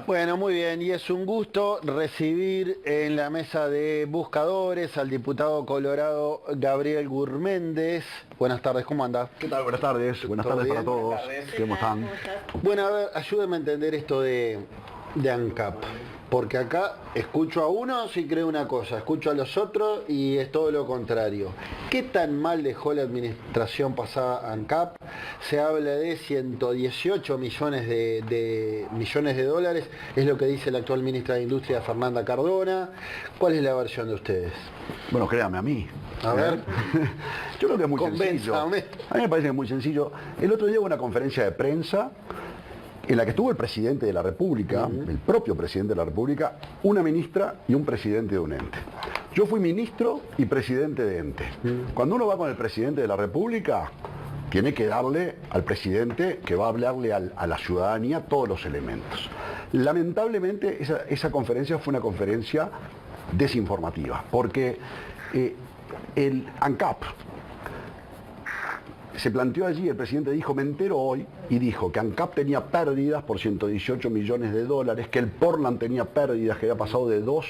Bueno, muy bien, y es un gusto recibir en la mesa de buscadores al diputado colorado Gabriel Gurméndez. Buenas tardes, ¿cómo anda? ¿Qué tal? Buenas tardes. Buenas tardes para todos. ¿Cómo están? Bueno, a ver, ayúdeme a entender esto de ANCAP. Porque acá escucho a unos y creo una cosa, escucho a los otros y es todo lo contrario. ¿Qué tan mal dejó la administración pasada ANCAP? Se habla de 118 millones de dólares, es lo que dice la actual ministra de Industria, Fernanda Cardona. ¿Cuál es la versión de ustedes? Bueno, créame a mí. A ver. Yo creo que es muy sencillo. Convénzame. A mí me parece que es muy sencillo. El otro día hubo una conferencia de prensa en la que estuvo el presidente de la República, el propio presidente de la República, una ministra y un presidente de un ente. Yo fui ministro y presidente de ente. Cuando uno va con el presidente de la República, tiene que darle al presidente que va a hablarle a la ciudadanía todos los elementos. Lamentablemente esa conferencia fue una conferencia desinformativa, porque el ANCAP se planteó allí, el presidente dijo, me entero hoy, y dijo que ANCAP tenía pérdidas por 118 millones de dólares, que el Portland tenía pérdidas, que había pasado de 2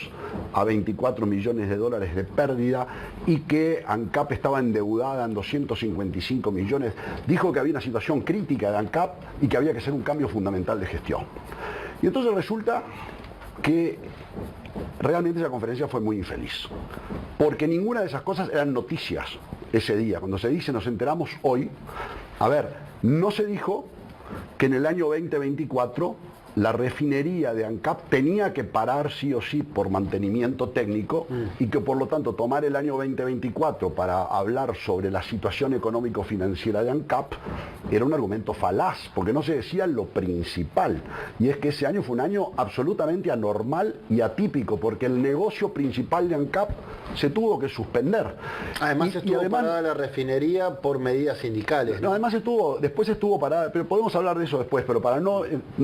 a 24 millones de dólares de pérdida, y que ANCAP estaba endeudada en 255 millones. Dijo que había una situación crítica de ANCAP y que había que hacer un cambio fundamental de gestión. Y entonces resulta que realmente esa conferencia fue muy infeliz, porque ninguna de esas cosas eran noticias ese día. Cuando se dice, nos enteramos hoy, a ver, no se dijo que en el año 2024 la refinería de ANCAP tenía que parar sí o sí por mantenimiento técnico y que por lo tanto tomar el año 2024 para hablar sobre la situación económico-financiera de ANCAP era un argumento falaz, porque no se decía lo principal, y es que ese año fue un año absolutamente anormal y atípico, porque el negocio principal de ANCAP se tuvo que suspender. Además estuvo parada la refinería por medidas sindicales, ¿no? Además después estuvo parada, pero podemos hablar de eso después, pero para no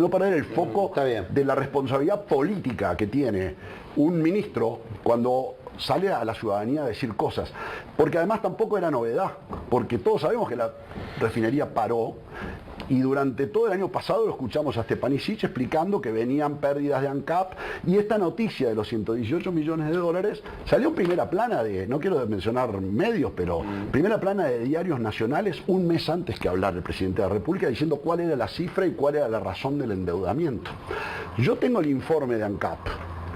perder el foco de la responsabilidad política que tiene un ministro cuando sale a la ciudadanía a decir cosas, porque además tampoco era novedad, porque todos sabemos que la refinería paró y durante todo el año pasado lo escuchamos a Stepanisic explicando que venían pérdidas de ANCAP, y esta noticia de los 118 millones de dólares salió en primera plana no quiero mencionar medios, pero primera plana de diarios nacionales un mes antes que hablar el presidente de la República, diciendo cuál era la cifra y cuál era la razón del endeudamiento. Yo tengo el informe de ANCAP.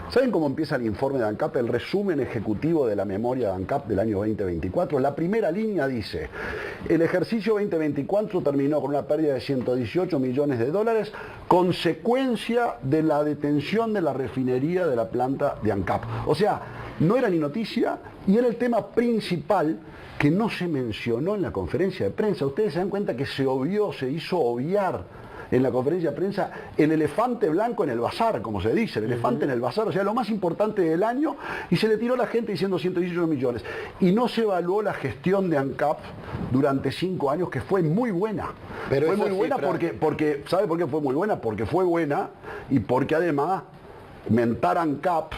¿Saben cómo empieza el informe de ANCAP? El resumen ejecutivo de la memoria de ANCAP del año 2024. La primera línea dice, el ejercicio 2024 terminó con una pérdida de 118 millones de dólares, consecuencia de la detención de la refinería de la planta de ANCAP. O sea, no era ni noticia y era el tema principal que no se mencionó en la conferencia de prensa. Ustedes se dan cuenta que se hizo obviar en la conferencia de prensa el elefante blanco en el bazar, como se dice, el elefante en el bazar, o sea, lo más importante del año, y se le tiró a la gente diciendo 118 millones. Y no se evaluó la gestión de ANCAP durante 5 años, que fue muy buena. Pero fue muy buena porque, ¿sabe por qué fue muy buena? Porque fue buena y porque además mentar ANCAP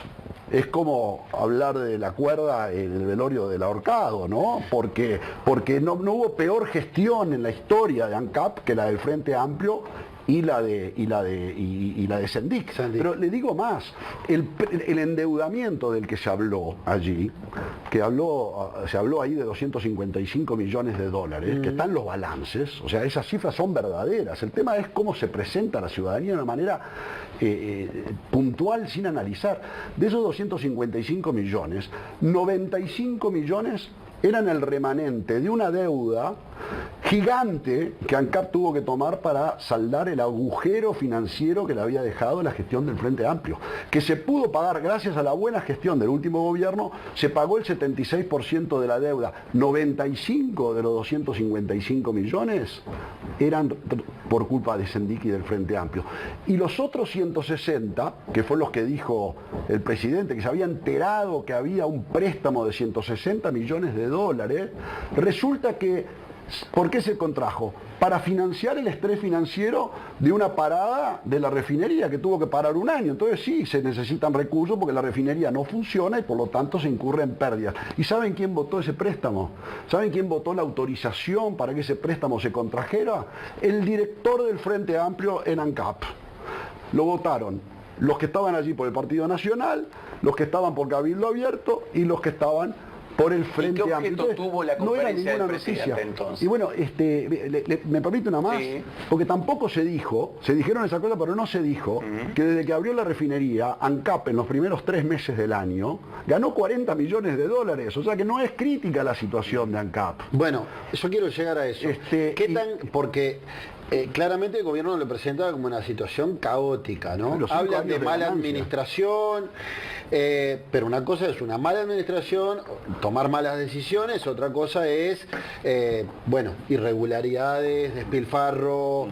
es como hablar de la cuerda en el velorio del ahorcado, ¿no? Porque no hubo peor gestión en la historia de ANCAP que la del Frente Amplio y la de Sendik. Pero le digo más, el endeudamiento del que se habló allí, se habló ahí de 255 millones de dólares, que están los balances, o sea, esas cifras son verdaderas. El tema es cómo se presenta a la ciudadanía de una manera puntual, sin analizar. De esos 255 millones, 95 millones eran el remanente de una deuda gigante que ANCAP tuvo que tomar para saldar el agujero financiero que le había dejado la gestión del Frente Amplio, que se pudo pagar gracias a la buena gestión del último gobierno. Se pagó el 76% de la deuda. 95 de los 255 millones eran por culpa de Sendik y del Frente Amplio. Y los otros 160, que fue los que dijo el presidente, que se había enterado que había un préstamo de 160 millones de dólares, resulta que ¿por qué se contrajo? Para financiar el estrés financiero de una parada de la refinería que tuvo que parar un año. Entonces sí, se necesitan recursos porque la refinería no funciona y por lo tanto se incurre en pérdidas. ¿Y saben quién votó ese préstamo? ¿Saben quién votó la autorización para que ese préstamo se contrajera? El director del Frente Amplio en ANCAP. Lo votaron los que estaban allí por el Partido Nacional, los que estaban por Cabildo Abierto y los que estaban por el Frente Amplio. ¿Y qué objeto tuvo la conferencia del presidente entonces? Y bueno, me permite una más, sí. Porque tampoco se dijeron esas cosas, pero no se dijo que desde que abrió la refinería, ANCAP en los primeros 3 meses del año, ganó 40 millones de dólares. O sea que no es crítica la situación de ANCAP. Bueno, yo quiero llegar a eso. Porque claramente el gobierno lo presenta como una situación caótica, ¿no? Hablan de mala administración, pero una cosa es una mala administración, tomar malas decisiones, otra cosa es, bueno, irregularidades, despilfarro,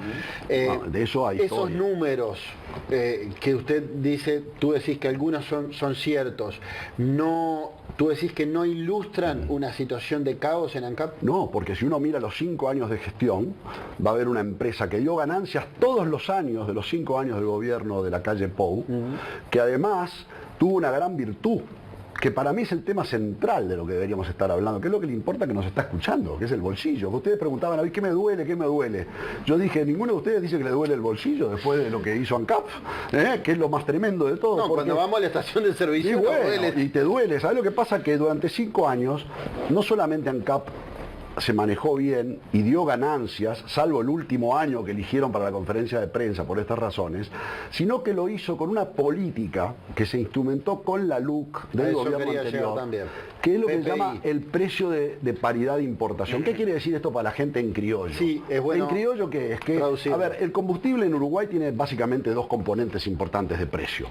de eso hay esos números que usted dice, tú decís que algunos son ciertos, tú decís que no ilustran una situación de caos en ANCAP. No, porque si uno mira los 5 años de gestión, va a haber una empresa que dio ganancias todos los años de los 5 años del gobierno de la calle Pou, que además tuvo una gran virtud, que para mí es el tema central de lo que deberíamos estar hablando, que es lo que le importa que nos está escuchando, que es el bolsillo. Ustedes preguntaban, ¿qué me duele? ¿Qué me duele? Yo dije, ninguno de ustedes dice que le duele el bolsillo después de lo que hizo ANCAP, que es lo más tremendo de todo. No, porque cuando vamos a la estación de servicio, y te duele. ¿Sabes lo que pasa? Que durante 5 años, no solamente ANCAP se manejó bien y dio ganancias, salvo el último año que eligieron para la conferencia de prensa por estas razones, sino que lo hizo con una política que se instrumentó con la LUC del gobierno anterior, que es lo que se llama el precio de paridad de importación. ¿Qué quiere decir esto para la gente en criollo? Sí, es bueno. En criollo, ¿qué es? Que, a ver, el combustible en Uruguay tiene básicamente 2 componentes importantes de precio.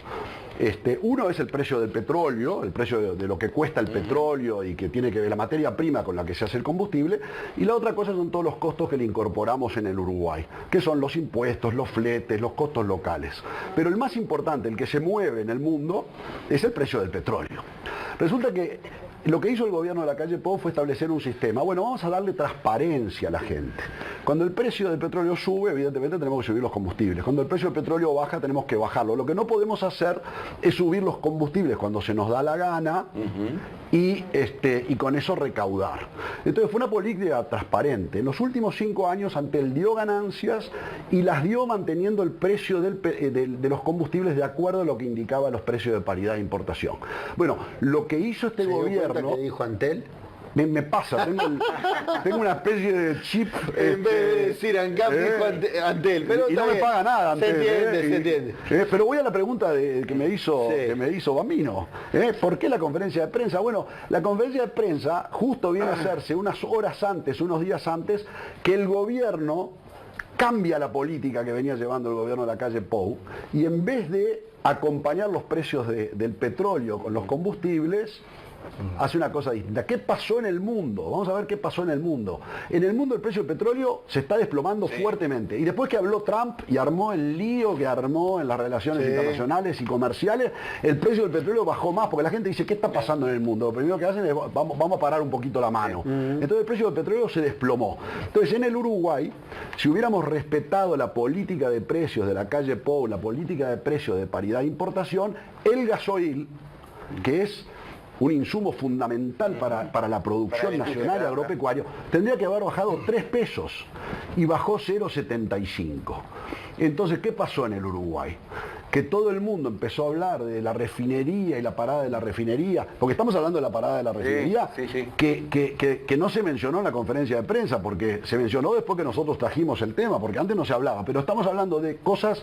Uno es el precio del petróleo, el precio de lo que cuesta el petróleo y que tiene que ver la materia prima con la que se hace el combustible, y la otra cosa son todos los costos que le incorporamos en el Uruguay, que son los impuestos, los fletes, los costos locales. Pero el más importante, el que se mueve en el mundo, es el precio del petróleo. Resulta que lo que hizo el gobierno de la calle Pou fue establecer un sistema. Bueno, vamos a darle transparencia a la gente. Cuando el precio del petróleo sube, evidentemente tenemos que subir los combustibles. Cuando el precio del petróleo baja, tenemos que bajarlo. Lo que no podemos hacer es subir los combustibles cuando se nos da la gana y con eso recaudar. Entonces fue una política transparente. En los últimos 5 años Antel dio ganancias y las dio manteniendo el precio de los combustibles de acuerdo a lo que indicaba los precios de paridad de importación. Bueno, lo que hizo este gobierno... ¿Qué dijo Antel? Me pasa, tengo una especie de chip. En vez de decir ANCAP, dijo Antel. Pero y no me paga nada Antel. Se entiende. Pero voy a la pregunta que me hizo Bambino. ¿Por qué la conferencia de prensa? Bueno, la conferencia de prensa justo viene a hacerse unas horas antes, unos días antes, que el gobierno cambia la política que venía llevando el gobierno de la calle Pou, y en vez de acompañar los precios del petróleo con los combustibles, hace una cosa distinta. ¿Qué pasó en el mundo? Vamos a ver qué pasó en el mundo. En el mundo el precio del petróleo se está desplomando fuertemente. Y después que habló Trump y armó el lío que armó en las relaciones internacionales y comerciales, el precio del petróleo bajó más, porque la gente dice, ¿qué está pasando en el mundo? Lo primero que hacen es, vamos a parar un poquito la mano. Entonces el precio del petróleo se desplomó. Entonces en el Uruguay, si hubiéramos respetado la política de precios de la calle Pou, la política de precios de paridad de importación, el gasoil, que es un insumo fundamental para la producción nacional y agropecuario, tendría que haber bajado 3 pesos y bajó 0,75. Entonces, ¿qué pasó en el Uruguay? Que todo el mundo empezó a hablar de la refinería y la parada de la refinería, porque estamos hablando de la parada de la refinería, que no se mencionó en la conferencia de prensa, porque se mencionó después que nosotros trajimos el tema, porque antes no se hablaba, pero estamos hablando de cosas.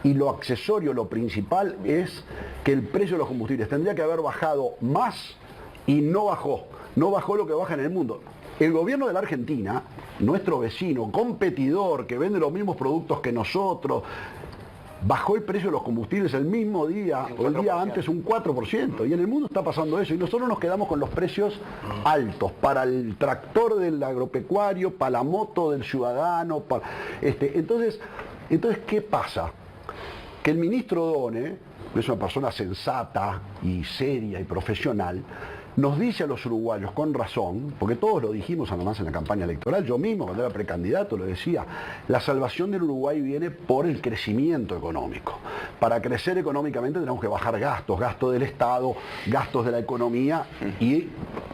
Y lo accesorio, lo principal es que el precio de los combustibles tendría que haber bajado más y no bajó lo que baja en el mundo. El gobierno de la Argentina, nuestro vecino, competidor, que vende los mismos productos que nosotros, bajó el precio de los combustibles el mismo día o el día antes un 4%. Y en el mundo está pasando eso. Y nosotros nos quedamos con los precios altos para el tractor del agropecuario, para la moto del ciudadano. Entonces, ¿qué pasa? Que el ministro Done, que es una persona sensata y seria y profesional, nos dice a los uruguayos con razón, porque todos lo dijimos además en la campaña electoral, yo mismo cuando era precandidato lo decía, la salvación del Uruguay viene por el crecimiento económico. para crecer económicamente tenemos que bajar gastos, gastos del Estado, gastos de la economía y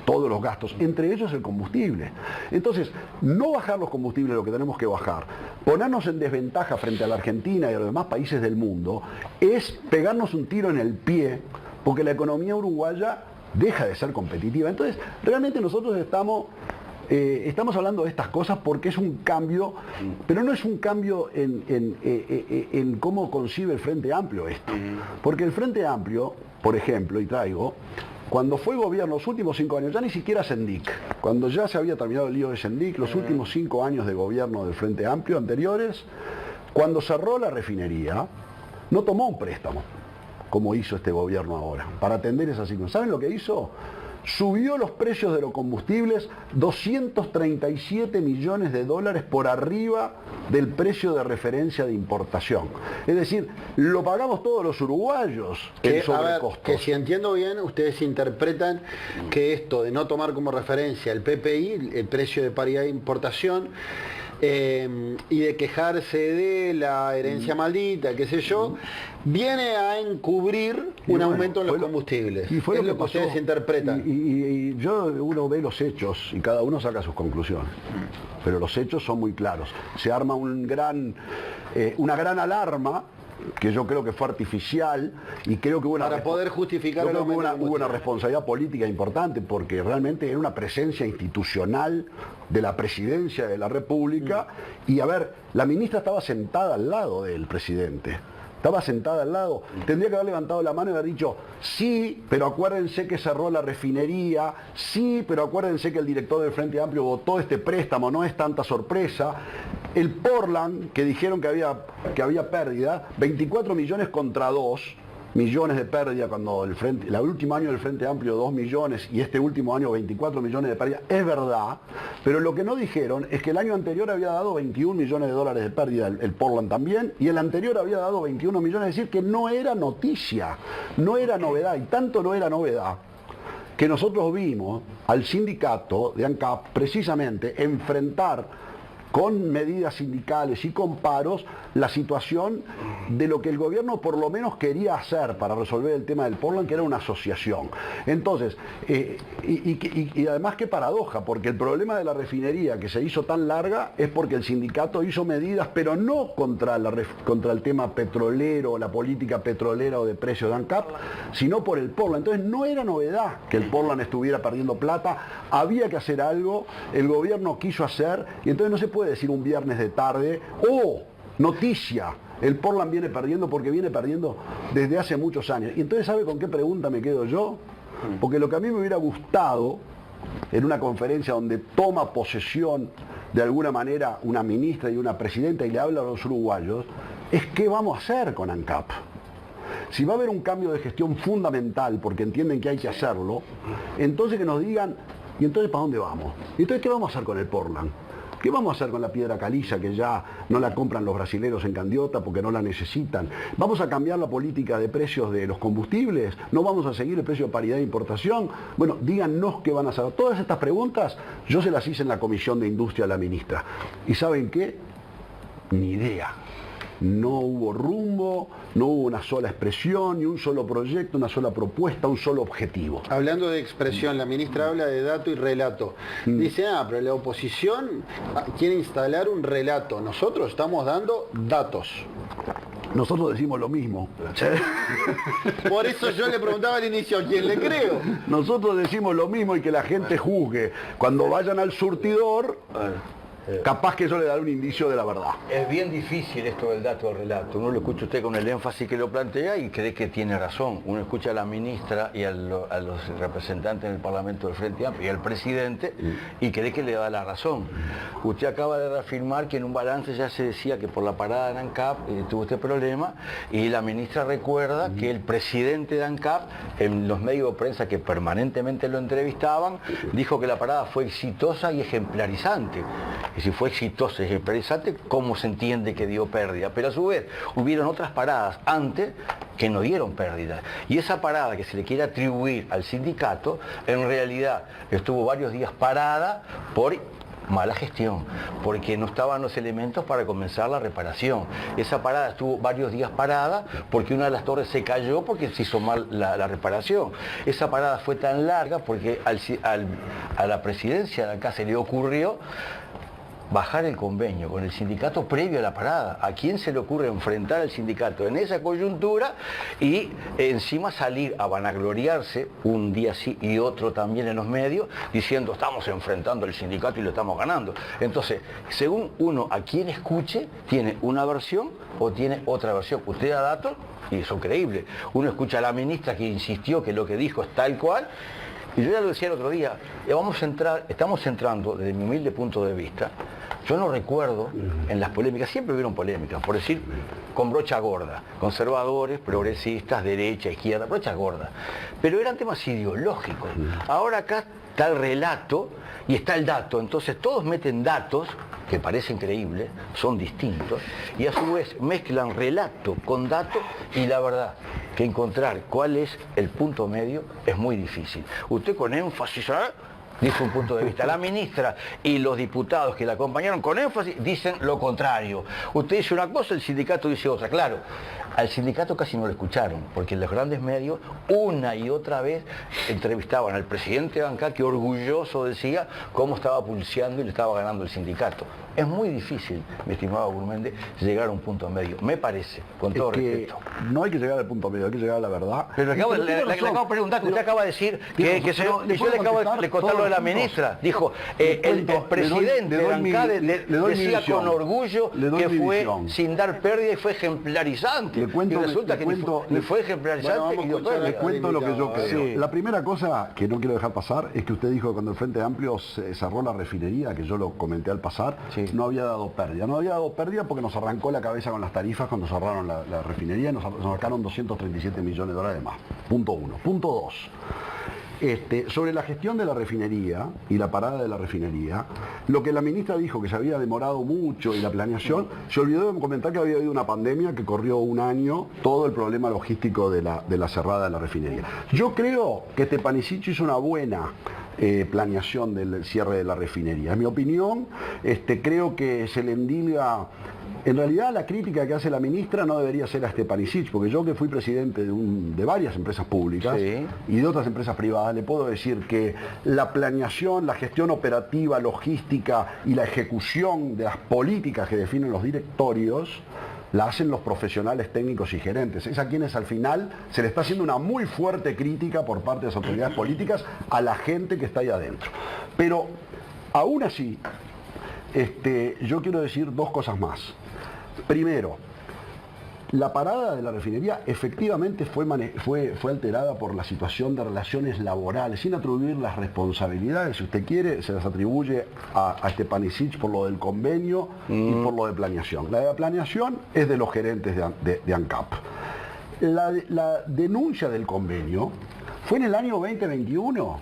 todos los gastos, entre ellos el combustible. Entonces, no bajar los combustibles es lo que tenemos que bajar. Ponernos en desventaja frente a la Argentina y a los demás países del mundo es pegarnos un tiro en el pie, porque la economía uruguaya deja de ser competitiva. Entonces, realmente nosotros estamos hablando de estas cosas porque es un cambio, pero no es un cambio en cómo concibe el Frente Amplio esto. Porque el Frente Amplio, por ejemplo, y traigo, cuando fue gobierno los últimos 5 años, ya ni siquiera Sendic, cuando ya se había terminado el lío de Sendic, los últimos 5 años de gobierno del Frente Amplio anteriores, cuando cerró la refinería, no tomó un préstamo, como hizo este gobierno ahora, para atender esa situación. ¿Saben lo que hizo? Subió los precios de los combustibles 237 millones de dólares por arriba del precio de referencia de importación. Es decir, lo pagamos todos los uruguayos el sobrecostos. Que si entiendo bien, ustedes interpretan que esto de no tomar como referencia el PPI, el precio de paridad de importación, y de quejarse de la herencia maldita, qué sé yo, viene a encubrir un aumento en los combustibles. Y fue es lo que ustedes interpretan. Y uno ve los hechos y cada uno saca sus conclusiones. Pero los hechos son muy claros. Se arma una gran alarma, que yo creo que fue artificial, y creo que hubo para poder justificar hubo una responsabilidad política importante, porque realmente era una presencia institucional de la presidencia de la República, y a ver, la ministra estaba sentada al lado del presidente. Estaba sentada al lado, tendría que haber levantado la mano y haber dicho, sí, pero acuérdense que cerró la refinería, sí, pero acuérdense que el director del Frente Amplio votó este préstamo, no es tanta sorpresa. El Portland, que dijeron que había pérdida, 24 millones contra 2 millones de pérdida, cuando el último año del Frente Amplio 2 millones y este último año 24 millones de pérdida, es verdad, pero lo que no dijeron es que el año anterior había dado 21 millones de dólares de pérdida el Portland también, y el anterior había dado 21 millones, es decir, que no era noticia, no era novedad, y tanto no era novedad que nosotros vimos al sindicato de ANCAP precisamente enfrentar con medidas sindicales y con paros la situación de lo que el gobierno por lo menos quería hacer para resolver el tema del Portland, que era una asociación. Entonces, y además qué paradoja, porque el problema de la refinería que se hizo tan larga es porque el sindicato hizo medidas, pero no contra el tema petrolero, la política petrolera o de precios de ANCAP, sino por el Portland. Entonces no era novedad que el Portland estuviera perdiendo plata, había que hacer algo, el gobierno quiso hacer, y entonces no se puede decir un viernes de tarde, noticia, el Portland viene perdiendo, porque viene perdiendo desde hace muchos años. Y entonces, ¿sabe con qué pregunta me quedo yo? Porque lo que a mí me hubiera gustado en una conferencia donde toma posesión de alguna manera una ministra y una presidenta y le habla a los uruguayos, es qué vamos a hacer con ANCAP. Si va a haber un cambio de gestión fundamental, porque entienden que hay que hacerlo, entonces que nos digan, ¿y entonces para dónde vamos? ¿Y entonces qué vamos a hacer con el Portland? ¿Qué vamos a hacer con la piedra caliza, que ya no la compran los brasileros en Candiota porque no la necesitan? ¿Vamos a cambiar la política de precios de los combustibles? ¿No vamos a seguir el precio de paridad de importación? Bueno, díganos qué van a hacer. Todas estas preguntas yo se las hice en la Comisión de Industria a la ministra. ¿Y saben qué? Ni idea. No hubo rumbo, no hubo una sola expresión, ni un solo proyecto, una sola propuesta, un solo objetivo. Hablando de expresión, la ministra habla de dato y relato. Dice, pero la oposición quiere instalar un relato. Nosotros estamos dando datos. Nosotros decimos lo mismo. Por eso yo le preguntaba al inicio, ¿a quién le creo? Nosotros decimos lo mismo y que la gente juzgue. Cuando vayan al surtidor, capaz que eso le da un indicio de la verdad. Es bien difícil esto del dato del relato. Uno lo escucha usted con el énfasis que lo plantea y cree que tiene razón. Uno escucha a la ministra y a los representantes en el Parlamento del Frente Amplio y al presidente y cree que le da la razón. Usted acaba de reafirmar que en un balance ya se decía que por la parada de ANCAP tuvo este problema, y la ministra recuerda que el presidente de ANCAP, en los medios de prensa que permanentemente lo entrevistaban, dijo que la parada fue exitosa y ejemplarizante. Y si fue exitosa y ejemplarizante, ¿cómo se entiende que dio pérdida? Pero a su vez, hubieron otras paradas antes que no dieron pérdida. Y esa parada que se le quiere atribuir al sindicato, en realidad estuvo varios días parada por Mala gestión, porque no estaban los elementos para comenzar la reparación. Esa parada estuvo varios días parada porque una de las torres se cayó porque se hizo mal la reparación. Esa parada fue tan larga porque a la presidencia de acá se le ocurrió bajar el convenio con el sindicato previo a la parada. ¿A quién se le ocurre enfrentar al sindicato en esa coyuntura y encima salir a vanagloriarse un día sí y otro también en los medios diciendo estamos enfrentando al sindicato y lo estamos ganando? Entonces, según uno a quien escuche, tiene una versión o tiene otra versión. Usted da datos y son creíbles. Uno escucha a la ministra que insistió que lo que dijo es tal cual. Y yo ya lo decía el otro día, estamos entrando desde mi humilde punto de vista. Yo no recuerdo en las polémicas, siempre hubieron polémicas, por decir, con brocha gorda, conservadores, progresistas, derecha, izquierda, brocha gorda. Pero eran temas ideológicos. Ahora acá está el relato y está el dato, entonces todos meten datos que parecen creíbles, son distintos, y a su vez mezclan relato con dato y la verdad que encontrar cuál es el punto medio es muy difícil. Usted con énfasis dice un punto de vista. La ministra y los diputados que la acompañaron con énfasis dicen lo contrario. Usted dice una cosa, el sindicato dice otra. Claro, al sindicato casi no lo escucharon, porque los grandes medios una y otra vez entrevistaban al presidente de ANCAP que orgulloso decía cómo estaba pulseando y le estaba ganando el sindicato. Es muy difícil, mi estimado Gurmendi, llegar a un punto medio, me parece, con todo respeto. No hay que llegar al punto medio, hay que llegar a la verdad. Pero le acabo de preguntar, que usted acaba de decir que yo le conté lo de la ministra. Dijo, el presidente de ANCAP decía con orgullo que fue sin dar pérdida y fue ejemplarizante. Y resulta que ni fue ejemplarizante. Le cuento lo que yo creo. Sí. La primera cosa que no quiero dejar pasar es que usted dijo que cuando el Frente Amplio se cerró la refinería, que yo lo comenté al pasar, sí, no había dado pérdida. No había dado pérdida porque nos arrancó la cabeza con las tarifas cuando cerraron la refinería y nos sacaron 237 millones de dólares más. Punto uno. Punto dos. Sobre la gestión de la refinería y la parada de la refinería, lo que la ministra dijo que se había demorado mucho y la planeación, se olvidó de comentar que había habido una pandemia que corrió un año, todo el problema logístico de la cerrada de la refinería. Yo creo que Stepanisic hizo una buena planeación del cierre de la refinería. En mi opinión, creo que se le endilga. En realidad la crítica que hace la ministra no debería ser a Stepanisic, porque yo que fui presidente de varias empresas públicas, sí, y de otras empresas privadas, le puedo decir que la planeación, la gestión operativa, logística y la ejecución de las políticas que definen los directorios la hacen los profesionales técnicos y gerentes. Es a quienes al final se le está haciendo una muy fuerte crítica por parte de las autoridades políticas a la gente que está ahí adentro. Pero aún así, yo quiero decir dos cosas más. Primero, la parada de la refinería efectivamente fue alterada por la situación de relaciones laborales, sin atribuir las responsabilidades, si usted quiere, se las atribuye a Stepanisic por lo del convenio y por lo de planeación. La de planeación es de los gerentes de ANCAP. La denuncia del convenio fue en el año 2021,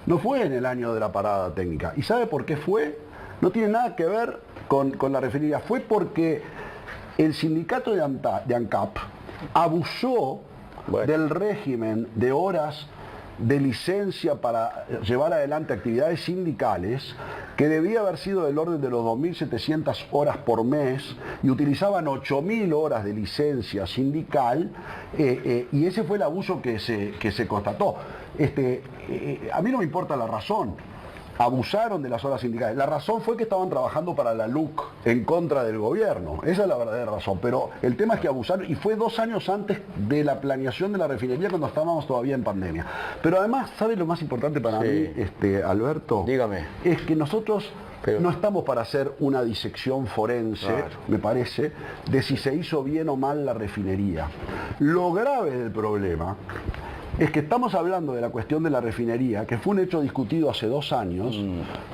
no fue en el año de la parada técnica. ¿Y sabe por qué fue? No tiene nada que ver con la refinería, fue porque el sindicato de ANCAP abusó del régimen de horas de licencia para llevar adelante actividades sindicales que debía haber sido del orden de los 2.700 horas por mes y utilizaban 8.000 horas de licencia sindical y ese fue el abuso que se constató. A mí no me importa la razón. Abusaron de las horas sindicales. La razón fue que estaban trabajando para la LUC en contra del gobierno. Esa es la verdadera razón. Pero el tema es que abusaron, y fue 2 años antes de la planeación de la refinería cuando estábamos todavía en pandemia. Pero además, ¿sabe lo más importante para mí, Alberto? Dígame. Es que nosotros no estamos para hacer una disección forense, claro, me parece, de si se hizo bien o mal la refinería. Lo grave del problema es que estamos hablando de la cuestión de la refinería, que fue un hecho discutido hace 2 años,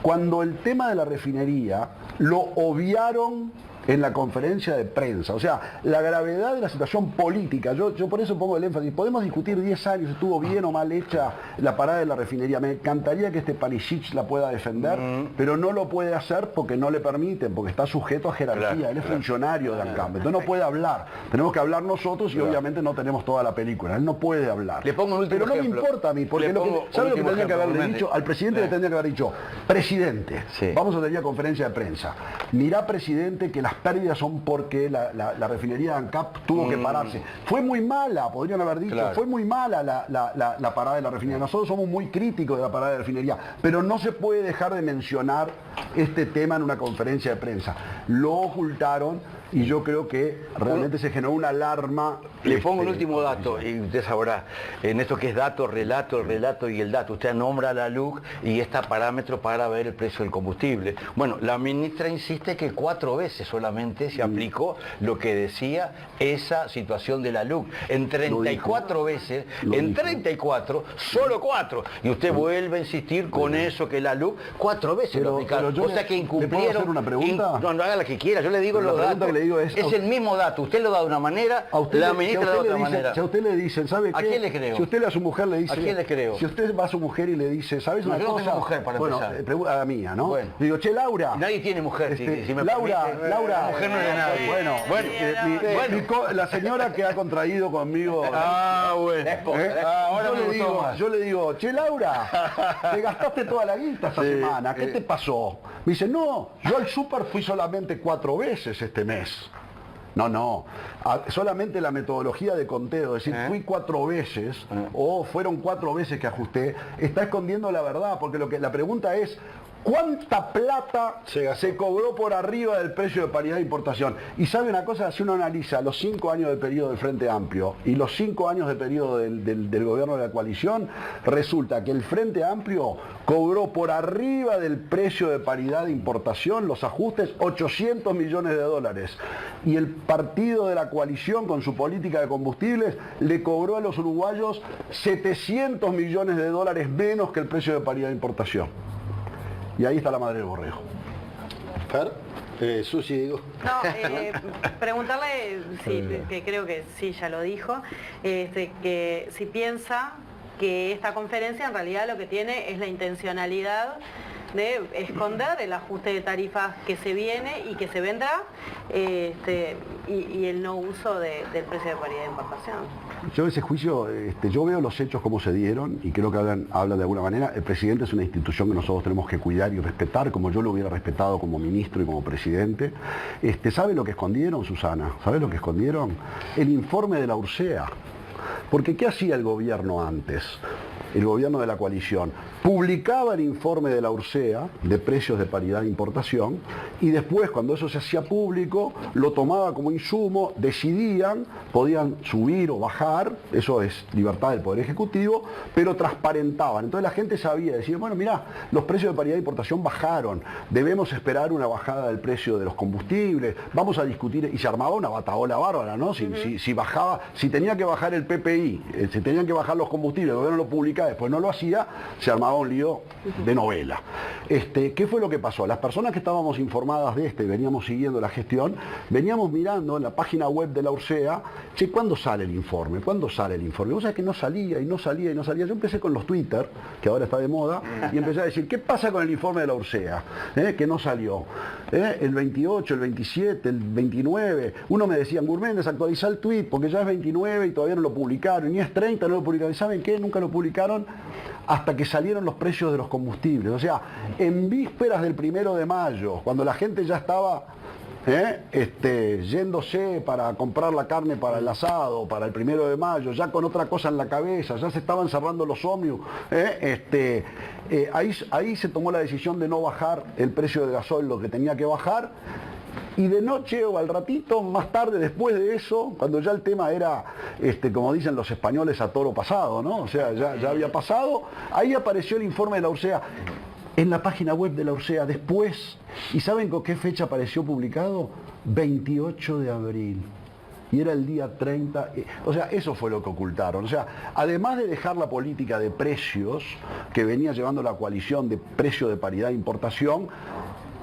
cuando el tema de la refinería lo obviaron en la conferencia de prensa. O sea, la gravedad de la situación política, yo por eso pongo el énfasis, podemos discutir 10 años, estuvo bien o mal hecha la parada de la refinería, me encantaría que Stepanisic la pueda defender, pero no lo puede hacer porque no le permiten, porque está sujeto a jerarquía, él es funcionario de ANCAP, entonces no puede hablar, tenemos que hablar nosotros y obviamente no tenemos toda la película, él no puede hablar. Le pongo un último pero no ejemplo. me importa a mí, porque ¿sabe lo que tendría que haberle dicho? Al presidente le tendría que haber dicho, presidente, vamos a tener conferencia de prensa, mirá presidente que las pérdidas son porque la refinería de ANCAP tuvo que pararse. Fue muy mala, podrían haber dicho, fue muy mala la parada de la refinería. Nosotros somos muy críticos de la parada de la refinería, pero no se puede dejar de mencionar este tema en una conferencia de prensa. Lo ocultaron y yo creo que realmente se generó una alarma. Le pongo el último dato, y usted sabrá, en esto que es dato, relato, el relato y el dato. Usted nombra la LUC y está parámetro para ver el precio del combustible. Bueno, la ministra insiste que 4 veces solamente se aplicó lo que decía esa situación de la LUC. En 34 veces, en 34, solo 4. Y usted vuelve a insistir con eso que la LUC 4 veces lo aplicaron. O sea que incumplieron. ¿Le puedo hacer una pregunta? No, haga la que quiera, yo le digo los datos. Es el mismo dato, usted lo da de una manera, la ministra lo da de otra manera. Si a usted le dicen, ¿sabe qué? ¿A quién le creo? Si usted a su mujer le dice... ¿A quién le creo? Si usted va a su mujer y le dice, ¿sabes una cosa? Yo no tengo mujer para empezar. Bueno, a la mía, ¿no? Bueno. Le digo, che, Laura... Nadie tiene mujer, si me Laura, permite. Laura... Mujer no es de nadie. La señora que ha contraído conmigo... Yo le digo, che, Laura, te gastaste toda la guita esta semana, ¿qué te pasó? Me dice, no, yo al súper fui solamente 4 veces este mes. No, solamente la metodología de conteo, es decir, fui 4 veces o fueron 4 veces que ajusté, está escondiendo la verdad, porque la pregunta es, ¿cuánta plata se cobró por arriba del precio de paridad de importación? Y sabe una cosa, si uno analiza los 5 años de periodo del Frente Amplio y los 5 años de periodo del gobierno de la coalición, resulta que el Frente Amplio cobró por arriba del precio de paridad de importación, los ajustes, 800 millones de dólares. Y el partido de la coalición, con su política de combustibles, le cobró a los uruguayos 700 millones de dólares menos que el precio de paridad de importación. Y ahí está la madre del borrego. Fer, Susi, digo. No, preguntarle, que creo que sí, ya lo dijo, que si piensa que esta conferencia en realidad lo que tiene es la intencionalidad de esconder el ajuste de tarifas que se viene y que se vendrá, y el no uso del precio de paridad de importación. Yo ese juicio, yo veo los hechos como se dieron y creo que hablan de alguna manera. El presidente es una institución que nosotros tenemos que cuidar y respetar, como yo lo hubiera respetado como ministro y como presidente. ¿Sabe lo que escondieron, Susana? ¿Sabe lo que escondieron? El informe de la URSEA. Porque ¿qué hacía el gobierno antes? El gobierno de la coalición publicaba el informe de la URSEA de precios de paridad de importación y después, cuando eso se hacía público, lo tomaba como insumo, decidían, podían subir o bajar, eso es libertad del Poder Ejecutivo, pero transparentaban. Entonces la gente sabía, decía, bueno, mirá, los precios de paridad de importación bajaron, debemos esperar una bajada del precio de los combustibles, vamos a discutir, y se armaba una batahola bárbara, ¿no? Si bajaba, si tenía que bajar el PPI, si tenían que bajar los combustibles, el gobierno lo publicaba, después no lo hacía, se armaba un lío de novela. ¿Qué fue lo que pasó? Las personas que estábamos informadas de veníamos siguiendo la gestión, veníamos mirando en la página web de la URSEA, che, ¿cuándo sale el informe? ¿Cuándo sale el informe? Vos sabés que no salía y no salía y no salía. Yo empecé con los Twitter, que ahora está de moda, y empecé a decir, ¿qué pasa con el informe de la URSEA? Que no salió. El 28, el 27, el 29. Uno me decía, Gurméndez, desactualiza el tweet, porque ya es 29 y todavía no lo publicaron, ni es 30, no lo publicaron. ¿Y saben qué? Nunca lo publicaron hasta que salieron los precios de los combustibles. O sea, en vísperas del 1 de mayo, cuando la gente ya estaba yéndose para comprar la carne para el asado, para el 1 de mayo, ya con otra cosa en la cabeza, ya se estaban cerrando los ómnibus, ahí se tomó la decisión de no bajar el precio del gasoil, lo que tenía que bajar. Y de noche o al ratito, más tarde, después de eso, cuando ya el tema era, como dicen los españoles, a toro pasado, ¿no? O sea, ya había pasado, ahí apareció el informe de la URSEA en la página web de la URSEA después. ¿Y saben con qué fecha apareció publicado? 28 de abril. Y era el día 30, o sea, eso fue lo que ocultaron. O sea, además de dejar la política de precios que venía llevando la coalición de precio de paridad de importación,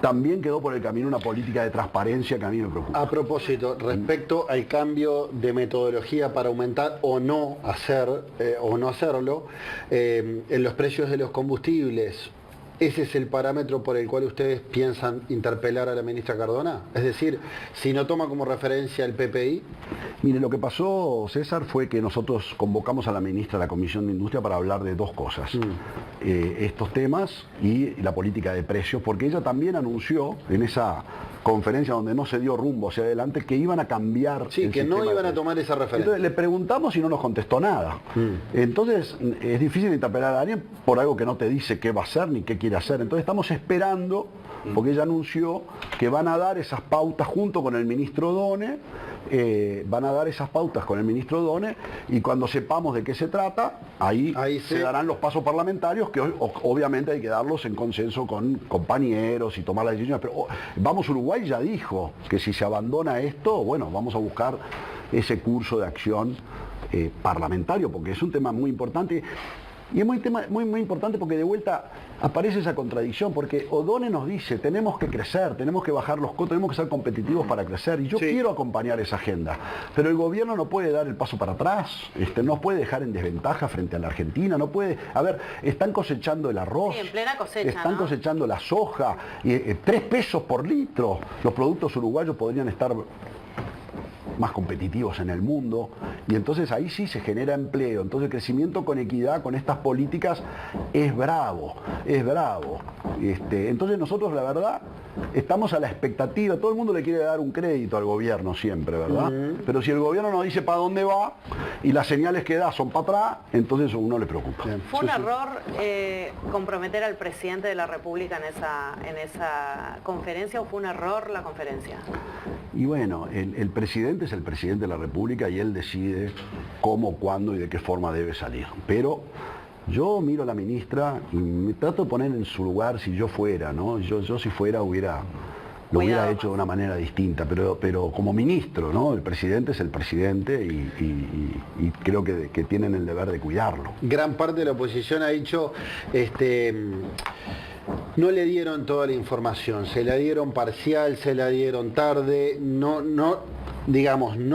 también quedó por el camino una política de transparencia que a mí me preocupa. A propósito, respecto al cambio de metodología para aumentar o no hacerlo, en los precios de los combustibles, ¿ese es el parámetro por el cual ustedes piensan interpelar a la ministra Cardona? Es decir, si no toma como referencia el PPI. Mire, lo que pasó, César, fue que nosotros convocamos a la ministra de la Comisión de Industria para hablar de dos cosas. Estos temas y la política de precios, porque ella también anunció en esa conferencia donde no se dio rumbo hacia adelante que iban a cambiar. Sí, que no iban a tomar esa referencia. Entonces le preguntamos y no nos contestó nada. Entonces es difícil interpelar a alguien por algo que no te dice qué va a hacer ni qué quiere hacer. Entonces estamos esperando, porque ella anunció que van a dar esas pautas junto con el ministro Done, y cuando sepamos de qué se trata, ahí se darán los pasos parlamentarios, que obviamente hay que darlos en consenso con compañeros y tomar las decisiones. Pero Vamos Uruguay ya dijo que si se abandona esto, bueno, vamos a buscar ese curso de acción parlamentario, porque es un tema muy importante. Y es muy importante porque de vuelta aparece esa contradicción, porque O'Donnell nos dice, tenemos que crecer, tenemos que bajar los costos, tenemos que ser competitivos para crecer, y yo quiero acompañar esa agenda, pero el gobierno no puede dar el paso para atrás, no puede dejar en desventaja frente a la Argentina, no puede, están cosechando el arroz, en plena cosecha, están cosechando la soja, 3 pesos por litro, los productos uruguayos podrían estar más competitivos en el mundo, y entonces ahí sí se genera empleo. Entonces el crecimiento con equidad, con estas políticas, es bravo, es bravo. Entonces nosotros, la verdad, estamos a la expectativa. Todo el mundo le quiere dar un crédito al gobierno siempre, ¿verdad? Pero si el gobierno no dice para dónde va y las señales que da son para atrás, entonces a uno le preocupa. ¿Fue un error comprometer al presidente de la República en esa conferencia, o fue un error la conferencia? Y bueno, el presidente es el presidente de la República y él decide cómo, cuándo y de qué forma debe salir. Pero yo miro a la ministra y me trato de poner en su lugar si yo fuera, ¿no? Yo si fuera lo hubiera hecho de una manera distinta, pero como ministro, ¿no? El presidente es el presidente y creo que tienen el deber de cuidarlo. Gran parte de la oposición ha dicho, no le dieron toda la información, se la dieron parcial, se la dieron tarde, no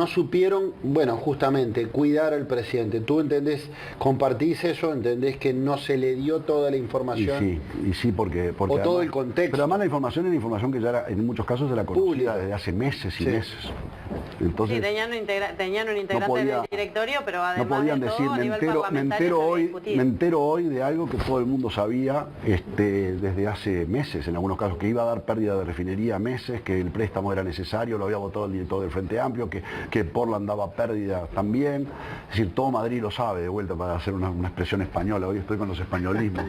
supieron, bueno, justamente, cuidar al presidente. ¿Tú entendés, compartís eso? ¿Entendés que no se le dio toda la información? Y sí, porque o además, todo el contexto. Pero además la información era información que ya era, en muchos casos era conocida desde hace meses y meses. Entonces, sí, tenían un integrante del directorio, pero además no podían de todo, decir, a nivel parlamentario me entero hoy de algo que todo el mundo sabía desde hace meses, en algunos casos, que iba a dar pérdida de refinería meses, que el préstamo era necesario, lo había votado el director del Frente Amplio, que Portland daba pérdida también. Es decir, todo Madrid lo sabe, de vuelta, para hacer una expresión española. Hoy estoy con los españolismos.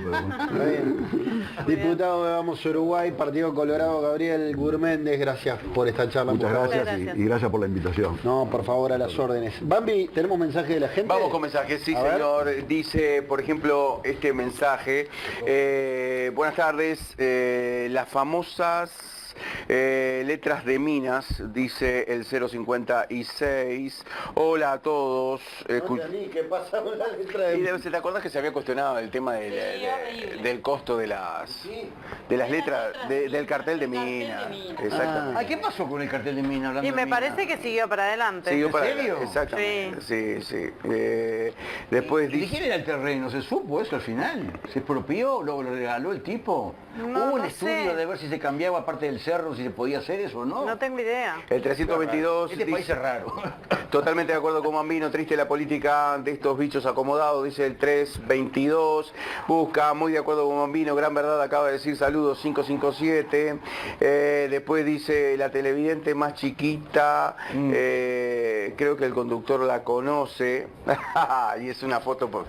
Diputado de Vamos Uruguay, Partido Colorado, Gabriel Gurméndez, gracias por esta charla. Muchas gracias. Y gracias por la invitación. No, por favor, a las órdenes. Bambi, ¿tenemos mensaje de la gente? Vamos con mensajes, sí, señor. Dice, por ejemplo, este mensaje. Buenas tardes, las famosas letras de minas, dice el 056. Hola a todos. ¿Qué pasa con la letra de minas? ¿Te acuerdas que se había cuestionado el tema del costo de las letras del cartel de minas? Exactamente. ¿Qué pasó con el cartel de minas? Y me parece que siguió para adelante. ¿Siguió para serio? Exactamente. Sí. Después ¿De quién era el terreno? ¿Se supo eso al final? ¿Se expropió? ¿Lo regaló el tipo? ¿Hubo un estudio de ver si se cambiaba parte del cerro, si se podía hacer eso o no? No tengo idea. El 322 Este país es raro. Totalmente de acuerdo con Bambino, triste la política de estos bichos acomodados, dice el 322. Busca, muy de acuerdo con Bambino, gran verdad, acaba de decir saludos 557. Después dice la televidente más chiquita, creo que el conductor la conoce. Y es una foto